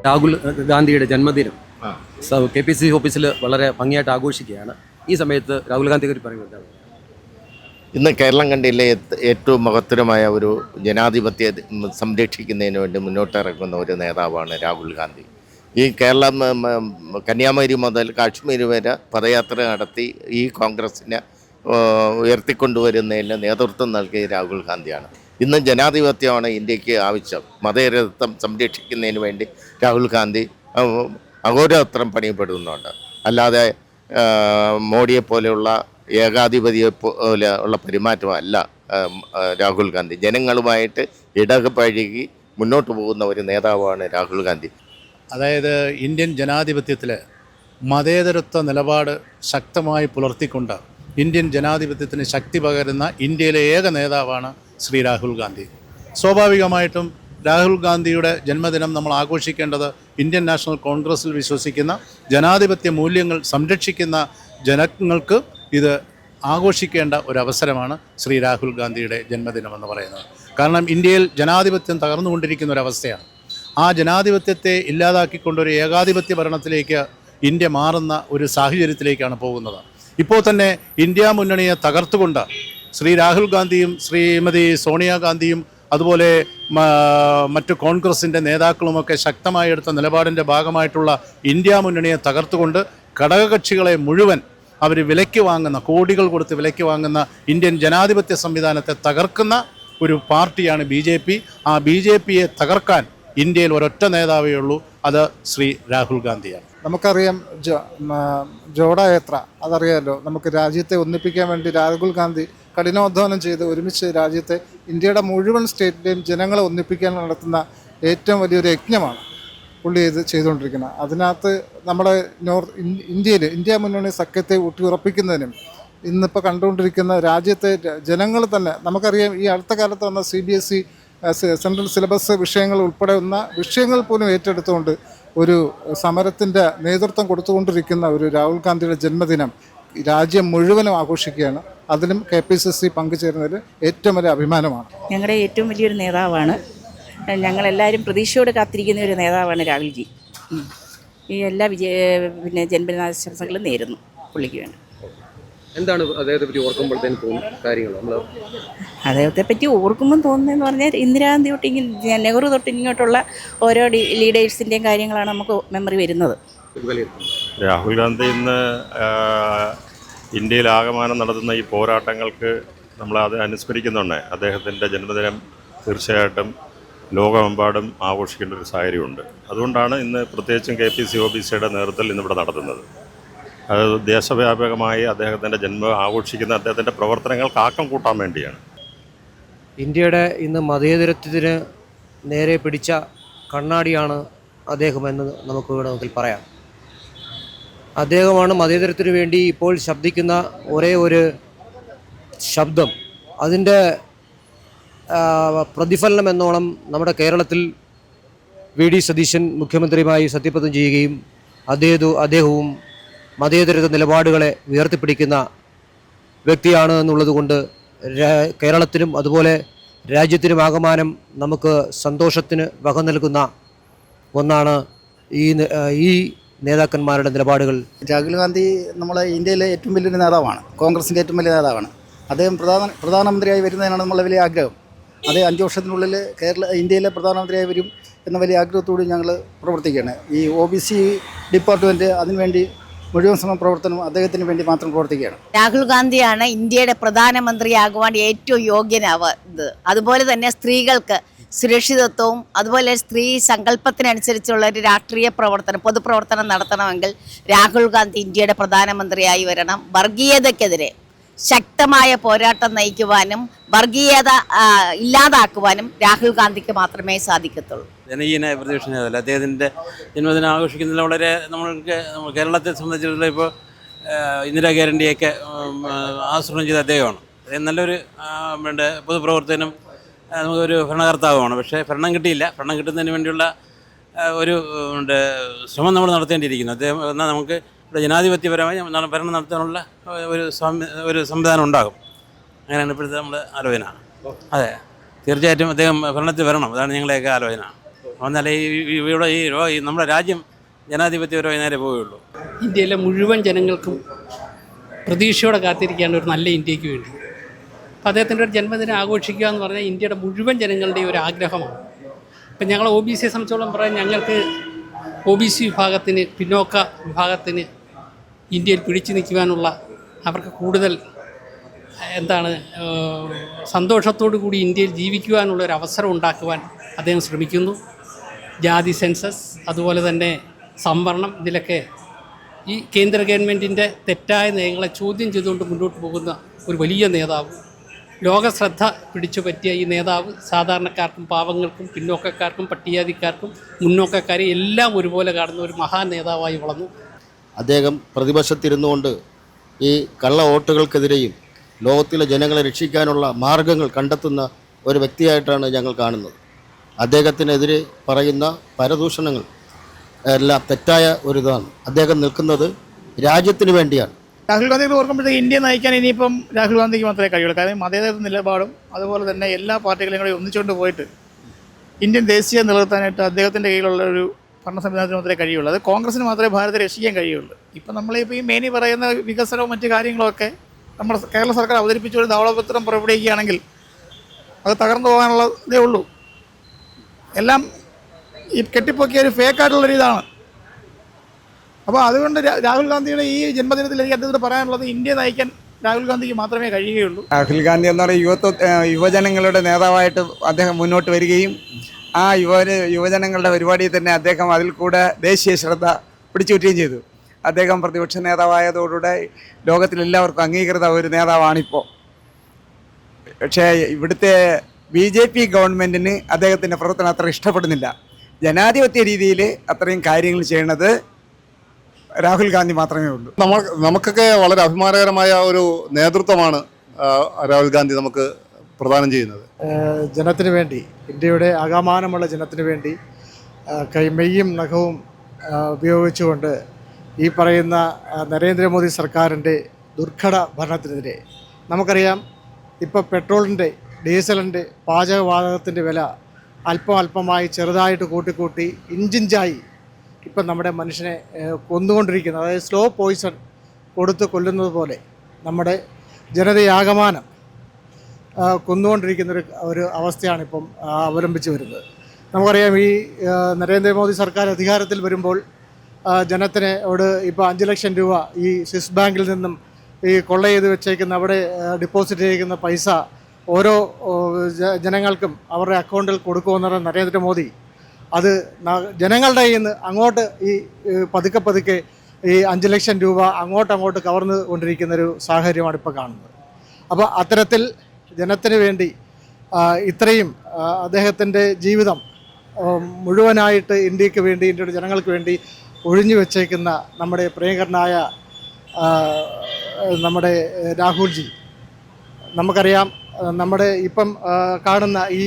രാഹുൽ ഗാന്ധിയുടെ ജന്മദിനം KPCC ഓഫീസിൽ വളരെ ഭംഗിയായിട്ട് ആഘോഷിക്കുകയാണ്. ഈ സമയത്ത് രാഹുൽ ഗാന്ധി പറയുന്നത് ഇന്ന് കേരളം കണ്ടിലെ ഏറ്റവും മഹത്തരമായ ഒരു ജനാധിപത്യം സംരക്ഷിക്കുന്നതിന് വേണ്ടി മുന്നോട്ടിറങ്ങുന്ന ഒരു നേതാവാണ് രാഹുൽ ഗാന്ധി. ഈ കേരളം കന്യാകുമാരി മുതൽ കാശ്മീർ വരെ പദയാത്ര നടത്തി ഈ കോൺഗ്രസിനെ ഉയർത്തിക്കൊണ്ടുവരുന്നതിന് നേതൃത്വം നൽകിയ രാഹുൽ ഗാന്ധിയാണ്. ഇന്ന് ജനാധിപത്യമാണ് ഇന്ത്യക്ക് ആവശ്യം. മതേതരത്വം സംരക്ഷിക്കുന്നതിന് വേണ്ടി രാഹുൽ ഗാന്ധി അഹോരാത്രം പണിയപ്പെടുന്നുണ്ട്. അല്ലാതെ മോഡിയെ പോലെയുള്ള ഏകാധിപതിയെ പോലെ ഉള്ള പെരുമാറ്റമല്ല രാഹുൽ ഗാന്ധി. ജനങ്ങളുമായിട്ട് ഇടപഴകി മുന്നോട്ട് പോകുന്ന ഒരു നേതാവാണ് രാഹുൽ ഗാന്ധി. അതായത് ഇന്ത്യൻ ജനാധിപത്യത്തിൽ മതേതരത്വ നിലപാട് ശക്തമായി പുലർത്തിക്കൊണ്ട് ഇന്ത്യൻ ജനാധിപത്യത്തിന് ശക്തി പകരുന്ന ഇന്ത്യയിലെ ഏക നേതാവാണ് ശ്രീ രാഹുൽ ഗാന്ധി. സ്വാഭാവികമായിട്ടും രാഹുൽ ഗാന്ധിയുടെ ജന്മദിനം നമ്മൾ ആഘോഷിക്കേണ്ടത് ഇന്ത്യൻ നാഷണൽ കോൺഗ്രസിൽ വിശ്വസിക്കുന്ന ജനാധിപത്യ മൂല്യങ്ങൾ സംരക്ഷിക്കുന്ന ജനങ്ങൾക്ക് ഇത് ആഘോഷിക്കേണ്ട ഒരവസരമാണ് ശ്രീ രാഹുൽ ഗാന്ധിയുടെ ജന്മദിനമെന്ന് പറയുന്നത്. കാരണം ഇന്ത്യയിൽ ജനാധിപത്യം തകർന്നുകൊണ്ടിരിക്കുന്ന ഒരവസ്ഥയാണ്. ആ ജനാധിപത്യത്തെ ഇല്ലാതാക്കിക്കൊണ്ടൊരു ഏകാധിപത്യ ഭരണത്തിലേക്ക് ഇന്ത്യ മാറുന്ന ഒരു സാഹചര്യത്തിലേക്കാണ് പോകുന്നത്. ഇപ്പോൾ തന്നെ ഇന്ത്യ മുന്നണിയെ തകർത്തുകൊണ്ട് ശ്രീ രാഹുൽ ഗാന്ധിയും ശ്രീമതി സോണിയാഗാന്ധിയും അതുപോലെ മറ്റു കോൺഗ്രസിൻ്റെ നേതാക്കളുമൊക്കെ ശക്തമായി എടുത്ത നിലപാടിൻ്റെ ഭാഗമായിട്ടുള്ള ഇന്ത്യ മുന്നണിയെ തകർത്തുകൊണ്ട് ഘടകകക്ഷികളെ മുഴുവൻ അവർ വിലയ്ക്ക് വാങ്ങുന്ന, കോടികൾ കൊടുത്ത് വിലയ്ക്ക് വാങ്ങുന്ന ഇന്ത്യൻ ജനാധിപത്യ സംവിധാനത്തെ തകർക്കുന്ന ഒരു പാർട്ടിയാണ് BJP. ആ BJPയെ തകർക്കാൻ ഇന്ത്യയിൽ ഒരൊറ്റ നേതാവേ ഉള്ളൂ, അത് ശ്രീ രാഹുൽ ഗാന്ധിയാണ്. നമുക്കറിയാം ജോഡായാത്ര, അതറിയാമല്ലോ. നമുക്ക് രാജ്യത്തെ ഒന്നിപ്പിക്കാൻ വേണ്ടി രാഹുൽ ഗാന്ധി കഠിനാധ്വാനം ചെയ്ത് ഒരുമിച്ച് രാജ്യത്തെ ഇന്ത്യയുടെ മുഴുവൻ സ്റ്റേറ്റിലെയും ജനങ്ങളെ ഒന്നിപ്പിക്കാൻ നടത്തുന്ന ഏറ്റവും വലിയൊരു യജ്ഞമാണ് പുള്ളി ഇത് ചെയ്തുകൊണ്ടിരിക്കുന്നത്. അതിനകത്ത് നമ്മുടെ ഇന്ത്യ മുന്നണി സഖ്യത്തെ ഊട്ടിയുറപ്പിക്കുന്നതിനും ഇന്നിപ്പോൾ കണ്ടുകൊണ്ടിരിക്കുന്ന രാജ്യത്തെ ജനങ്ങൾ തന്നെ, നമുക്കറിയാം ഈ അടുത്ത കാലത്ത് വന്ന CBSE സെൻട്രൽ സിലബസ് വിഷയങ്ങൾ ഉൾപ്പെടെ വന്ന വിഷയങ്ങൾ പോലും ഏറ്റെടുത്തുകൊണ്ട് ഒരു സമരത്തിൻ്റെ നേതൃത്വം കൊടുത്തുകൊണ്ടിരിക്കുന്ന ഒരു രാഹുൽ ഗാന്ധിയുടെ ജന്മദിനം രാജ്യം മുഴുവനും ആഘോഷിക്കുകയാണ്. അതിലും KPCC പങ്കുചേരുന്നതിൽ ഏറ്റവും വലിയ അഭിമാനമാണ്. ഞങ്ങളുടെ ഏറ്റവും വലിയൊരു നേതാവാണ്. ഞങ്ങളെല്ലാവരും പ്രതീക്ഷയോട് കാത്തിരിക്കുന്ന ഒരു നേതാവാണ് രാഹുൽജി. ഈ എല്ലാ ജന്മദിനാശംസകളും നേരുന്നു പുള്ളിക്ക് വേണ്ടി. എന്താണ് അദ്ദേഹത്തെ പറ്റി ഓർക്കുമ്പോഴത്തേന് തോന്നുന്ന കാര്യങ്ങൾ? അദ്ദേഹത്തെ പറ്റി ഓർക്കുമ്പോൾ തോന്നുന്നതെന്ന് പറഞ്ഞാൽ ഇന്ദിരാഗാന്ധി തൊട്ട് നെഹ്റു തൊട്ട് ഇങ്ങോട്ടുള്ള ഓരോ ലീഡേഴ്സിൻ്റെയും കാര്യങ്ങളാണ് നമുക്ക് മെമ്മറി വരുന്നത്. രാഹുൽ ഗാന്ധി ഇന്ന് ഇന്ത്യയിലാകമാനം നടത്തുന്ന ഈ പോരാട്ടങ്ങൾക്ക് നമ്മൾ അത് അനുസ്മരിക്കുന്നുണ്ട്. അദ്ദേഹത്തിൻ്റെ ജന്മദിനം തീർച്ചയായിട്ടും ലോകമെമ്പാടും ആഘോഷിക്കേണ്ട ഒരു സാഹചര്യമുണ്ട്. അതുകൊണ്ടാണ് ഇന്ന് പ്രത്യേകിച്ചും KPCC ഓഫീസിയുടെ നേതൃത്വത്തിൽ ഇന്നിവിടെ നടത്തുന്നത്. അത് ദേശവ്യാപകമായി അദ്ദേഹത്തിൻ്റെ ജന്മം ആഘോഷിക്കുന്ന അദ്ദേഹത്തിൻ്റെ പ്രവർത്തനങ്ങൾക്ക് ആക്കം കൂട്ടാൻ വേണ്ടിയാണ്. ഇന്ത്യയുടെ ഇന്ന് മതേതരത്വത്തിന് നേരെ പിടിച്ച കണ്ണാടിയാണ് അദ്ദേഹമെന്ന് നമുക്ക് വേണമെങ്കിൽ പറയാം. അദ്ദേഹമാണ് മതേതരത്തിന് വേണ്ടി ഇപ്പോൾ ശബ്ദിക്കുന്ന ഒരേ ഒരു ശബ്ദം. അതിൻ്റെ പ്രതിഫലനം എന്നോണം നമ്മുടെ കേരളത്തിൽ VD സതീശൻ മുഖ്യമന്ത്രിയുമായി സത്യപ്രതിജ്ഞ ചെയ്യുകയും അദ്ദേഹവും മതേതരത്വ നിലപാടുകളെ ഉയർത്തിപ്പിടിക്കുന്ന വ്യക്തിയാണ് എന്നുള്ളത് കൊണ്ട് കേരളത്തിനും അതുപോലെ രാജ്യത്തിനുമാകമാനം നമുക്ക് സന്തോഷത്തിന് വക നൽകുന്ന ഒന്നാണ് ഈ നേതാക്കന്മാരുടെ നിലപാടുകൾ. രാഹുൽ ഗാന്ധി നമ്മളെ ഇന്ത്യയിലെ ഏറ്റവും വലിയൊരു നേതാവാണ്, കോൺഗ്രസിൻ്റെ ഏറ്റവും വലിയ നേതാവാണ്. അദ്ദേഹം പ്രധാനമന്ത്രിയായി വരുന്നതിനാണ് നമ്മളെ വലിയ ആഗ്രഹം. അതേ 5 വർഷത്തിനുള്ളിൽ ഇന്ത്യയിലെ പ്രധാനമന്ത്രിയായി വരും എന്ന വലിയ ആഗ്രഹത്തോട് ഞങ്ങൾ പ്രവർത്തിക്കുകയാണ്. ഈ OBC ഡിപ്പാർട്ട്മെൻറ്റ് അതിനുവേണ്ടി മുഴുവൻ സമയ പ്രവർത്തനം അദ്ദേഹത്തിന് വേണ്ടി മാത്രം പ്രവർത്തിക്കുകയാണ്. രാഹുൽ ഗാന്ധിയാണ് ഇന്ത്യയുടെ പ്രധാനമന്ത്രിയാകുവാൻ ഏറ്റവും യോഗ്യനാവുന്നത്. അതുപോലെ തന്നെ സ്ത്രീകൾക്ക് സുരക്ഷിതത്വവും അതുപോലെ സ്ത്രീ സങ്കല്പത്തിനനുസരിച്ചുള്ള ഒരു രാഷ്ട്രീയ പ്രവർത്തനം, പൊതുപ്രവർത്തനം നടത്തണമെങ്കിൽ രാഹുൽ ഗാന്ധി ഇന്ത്യയുടെ പ്രധാനമന്ത്രിയായി വരണം. വർഗീയതയ്ക്കെതിരെ ശക്തമായ പോരാട്ടം നയിക്കുവാനും വർഗീയത ഇല്ലാതാക്കുവാനും രാഹുൽ ഗാന്ധിക്ക് മാത്രമേ സാധിക്കത്തുള്ളൂ. ജനകീയനായ പ്രതിപക്ഷ നേതാവല്ല. അദ്ദേഹത്തിൻ്റെ ജന്മദിനം ആഘോഷിക്കുന്നതിൽ വളരെ കേരളത്തെ സംബന്ധിച്ചിടത്തോളം ഇപ്പോൾ ഇന്ദിരാ ഗ്യാരണ്ടിയൊക്കെ ആസൂത്രണം ചെയ്ത അദ്ദേഹമാണ്. അദ്ദേഹം നല്ലൊരു പൊതുപ്രവർത്തനം നമുക്കൊരു ഭരണകർത്താവുമാണ്. പക്ഷേ ഭരണം കിട്ടിയില്ല. ഭരണം കിട്ടുന്നതിന് വേണ്ടിയുള്ള ഒരു ശ്രമം നമ്മൾ നടത്തേണ്ടിയിരിക്കുന്നു. അദ്ദേഹം എന്നാൽ നമുക്ക് ഇവിടെ ജനാധിപത്യപരമായി ഭരണം നടത്താനുള്ള ഒരു സംവിധാനം ഉണ്ടാകും. അങ്ങനെയാണ് ഇപ്പോഴത്തെ നമ്മുടെ ആലോചന. അതെ, തീർച്ചയായിട്ടും അദ്ദേഹം ഭരണത്തിൽ വരണം. അതാണ് ഞങ്ങളുടെയൊക്കെ ആലോചന. എന്നാലേ ഇവിടെ ഈ നമ്മുടെ രാജ്യം ജനാധിപത്യപരമായി നേരെ പോവുകയുള്ളൂ. ഇന്ത്യയിലെ മുഴുവൻ ജനങ്ങൾക്കും പ്രതീക്ഷയോടെ കാത്തിരിക്കുകയാണ് ഒരു നല്ല ഇന്ത്യക്ക് വേണ്ടി. അപ്പോൾ അദ്ദേഹത്തിൻ്റെ ഒരു ജന്മദിനം ആഘോഷിക്കുക എന്ന് പറഞ്ഞാൽ ഇന്ത്യയുടെ മുഴുവൻ ജനങ്ങളുടെയും ഒരു ആഗ്രഹമാണ്. ഇപ്പം ഞങ്ങൾ OBC സംബന്ധിച്ചോളം പറയാൻ ഞങ്ങൾക്ക് OBC വിഭാഗത്തിന്, പിന്നോക്ക വിഭാഗത്തിന് ഇന്ത്യയിൽ പിടിച്ചു നിൽക്കുവാനുള്ള, അവർക്ക് കൂടുതൽ സന്തോഷത്തോടു കൂടി ഇന്ത്യയിൽ ജീവിക്കുവാനുള്ള ഒരു അവസരം ഉണ്ടാക്കുവാൻ അദ്ദേഹം ശ്രമിക്കുന്നു. ജാതി സെൻസസ്, അതുപോലെ തന്നെ സംവരണം, ഇതിലൊക്കെ ഈ കേന്ദ്ര ഗവൺമെൻറ്റിൻ്റെ തെറ്റായ നയങ്ങളെ ചോദ്യം ചെയ്തുകൊണ്ട് മുന്നോട്ട് പോകുന്ന ഒരു വലിയ നേതാവ്, ലോകശ്രദ്ധ പിടിച്ചു പറ്റിയ ഈ നേതാവ് സാധാരണക്കാർക്കും പാവങ്ങൾക്കും പിന്നോക്കക്കാർക്കും പട്ടികജാതിക്കാർക്കും മുന്നോക്കക്കാരെയും എല്ലാം ഒരുപോലെ കാണുന്ന ഒരു മഹാൻ നേതാവായി വളർന്നു. അദ്ദേഹം പ്രതിപക്ഷത്തിരുന്നുകൊണ്ട് ഈ കള്ള വോട്ടുകൾക്കെതിരെയും ലോകത്തിലെ ജനങ്ങളെ രക്ഷിക്കാനുള്ള മാർഗങ്ങൾ കണ്ടെത്തുന്ന ഒരു വ്യക്തിയായിട്ടാണ് ഞങ്ങൾ കാണുന്നത്. അദ്ദേഹത്തിനെതിരെ പറയുന്ന പരദൂഷണങ്ങൾ എല്ലാം തെറ്റായ ഒരിതാണ്. അദ്ദേഹം നിൽക്കുന്നത് രാജ്യത്തിന് വേണ്ടിയാണ്. രാഹുൽ ഗാന്ധി ഓർക്കുമ്പോഴത്തേക്ക് ഇന്ത്യ നയിക്കാൻ ഇനിയിപ്പം രാഹുൽ ഗാന്ധിക്ക് മാത്രമേ കഴിയുള്ളൂ. കാരണം മതേതര നിലപാടും അതുപോലെ തന്നെ എല്ലാ പാർട്ടികളെയും കൂടി ഒന്നിച്ചുകൊണ്ട് പോയിട്ട് ഇന്ത്യൻ ദേശീയ നിലനിർത്താനായിട്ട് അദ്ദേഹത്തിൻ്റെ കയ്യിലുള്ള ഒരു ഭരണ സംവിധാനത്തിന് മാത്രമേ കഴിയുള്ളൂ. അത് കോൺഗ്രസിന് മാത്രമേ ഭാരതത്തെ രക്ഷിക്കാൻ കഴിയുള്ളൂ. ഇപ്പം നമ്മളിപ്പോൾ ഈ മേനി പറയുന്ന വികസനവും മറ്റു കാര്യങ്ങളൊക്കെ നമ്മുടെ കേരള സർക്കാർ അവതരിപ്പിച്ചൊരു ധവളപത്രം പുറപ്പെടുവിക്കുകയാണെങ്കിൽ അത് തകർന്നു പോകാനുള്ളതേ ഉള്ളൂ. എല്ലാം ഈ കെട്ടിപ്പൊക്കിയ ഒരു ഫേക്കായിട്ടുള്ളൊരു ഇതാണ്. അപ്പോൾ അതുകൊണ്ട് രാഹുൽ ഗാന്ധിയുടെ ഈ ജന്മദിനത്തിൽ എനിക്ക് അദ്ദേഹത്തിന് പറയാനുള്ളത് ഇന്ത്യ നയിക്കാൻ രാഹുൽ ഗാന്ധിക്ക് മാത്രമേ കഴിയുകയുള്ളൂ. രാഹുൽ ഗാന്ധി എന്ന് പറയുന്ന യുവജനങ്ങളുടെ നേതാവായിട്ട് അദ്ദേഹം മുന്നോട്ട് വരികയും ആ യുവജനങ്ങളുടെ പരിപാടിയിൽ തന്നെ അദ്ദേഹം അതിൽ കൂടെ ദേശീയ ശ്രദ്ധ പിടിച്ചുപറ്റുകയും ചെയ്തു. അദ്ദേഹം പ്രതിപക്ഷ നേതാവായതോടുകൂടെ ലോകത്തിലെല്ലാവർക്കും അംഗീകൃത ഒരു നേതാവാണിപ്പോൾ. പക്ഷേ ഇവിടുത്തെ BJP ഗവൺമെൻറ്റിന് അദ്ദേഹത്തിൻ്റെ പ്രവർത്തനം അത്ര ഇഷ്ടപ്പെടുന്നില്ല. ജനാധിപത്യ രീതിയിൽ അത്രയും കാര്യങ്ങൾ ചെയ്യുന്നത് രാഹുൽ ഗാന്ധി മാത്രമേ ഉള്ളൂ. നമുക്കൊക്കെ വളരെ അഭിമാനകരമായ ഒരു നേതൃത്വമാണ് രാഹുൽ ഗാന്ധി നമുക്ക് പ്രദാനം ചെയ്യുന്നത്. ജനത്തിന് വേണ്ടി, ഇന്ത്യയുടെ ആകമാനമുള്ള ജനത്തിന് വേണ്ടി മെയ്യും നഖവും ഉപയോഗിച്ചുകൊണ്ട് ഈ പറയുന്ന നരേന്ദ്രമോദി സർക്കാരിൻ്റെ ദുർഘട ഭരണത്തിനെതിരെ നമുക്കറിയാം. ഇപ്പോൾ പെട്രോളിൻ്റെ, ഡീസലിൻ്റെ, പാചകവാതകത്തിൻ്റെ വില അല്പമായി ചെറുതായിട്ട് കൂട്ടിക്കൂട്ടി ഇഞ്ചിഞ്ചായി ഇപ്പം നമ്മുടെ മനുഷ്യനെ കൊന്നുകൊണ്ടിരിക്കുന്നത്. അതായത് സ്ലോ പോയിസൺ കൊടുത്ത് കൊല്ലുന്നത് പോലെ നമ്മുടെ ജനതയാകമാനം കൊന്നുകൊണ്ടിരിക്കുന്ന ഒരു അവസ്ഥയാണ് ഇപ്പം അവലംബിച്ച് വരുന്നത്. നമുക്കറിയാം, ഈ നരേന്ദ്രമോദി സർക്കാർ അധികാരത്തിൽ വരുമ്പോൾ ജനത്തിനോട് ഇപ്പോൾ 5 ലക്ഷം രൂപ ഈ സ്വിസ് ബാങ്കിൽ നിന്നും ഈ കൊള്ള ചെയ്ത് വെച്ചേക്കുന്ന, അവിടെ ഡിപ്പോസിറ്റ് ചെയ്യുന്ന പൈസ ഓരോ ജനങ്ങൾക്കും അവരുടെ അക്കൗണ്ടിൽ കൊടുക്കുമെന്ന് നരേന്ദ്രമോദി അത് ജനങ്ങളുടെ കയ്യിൽ നിന്ന് അങ്ങോട്ട് ഈ പതുക്കെ ഈ 5 ലക്ഷം രൂപ അങ്ങോട്ട് കവർന്നു കൊണ്ടിരിക്കുന്നൊരു സാഹചര്യമാണ് ഇപ്പോൾ കാണുന്നത്. അപ്പോൾ അത്തരത്തിൽ ജനത്തിന് വേണ്ടി ഇത്രയും അദ്ദേഹത്തിൻ്റെ ജീവിതം മുഴുവനായിട്ട് ഇന്ത്യക്ക് വേണ്ടി, ഇന്ത്യയുടെ ജനങ്ങൾക്ക് വേണ്ടി ഒഴിഞ്ഞു വെച്ചേക്കുന്ന നമ്മുടെ പ്രിയങ്കരനായ നമ്മുടെ രാഹുൽജി, നമുക്കറിയാം നമ്മുടെ ഇപ്പം കാണുന്ന ഈ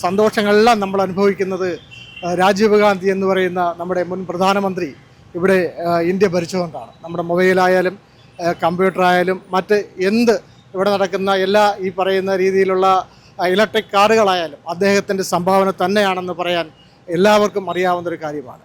സന്തോഷങ്ങളെല്ലാം നമ്മൾ അനുഭവിക്കുന്നത് രാജീവ് ഗാന്ധി എന്ന് പറയുന്ന നമ്മുടെ മുൻ പ്രധാനമന്ത്രി ഇവിടെ ഇന്ത്യ ഭരിച്ചുകൊണ്ടാണ്. നമ്മുടെ മൊബൈലായാലും കമ്പ്യൂട്ടറായാലും മറ്റ് എന്ത് ഇവിടെ നടക്കുന്ന എല്ലാ ഈ പറയുന്ന രീതിയിലുള്ള ഇലക്ട്രിക് കാറുകളായാലും അദ്ദേഹത്തിൻ്റെ സംഭാവന തന്നെയാണെന്ന് പറയാൻ എല്ലാവർക്കും അറിയാവുന്നൊരു കാര്യമാണ്.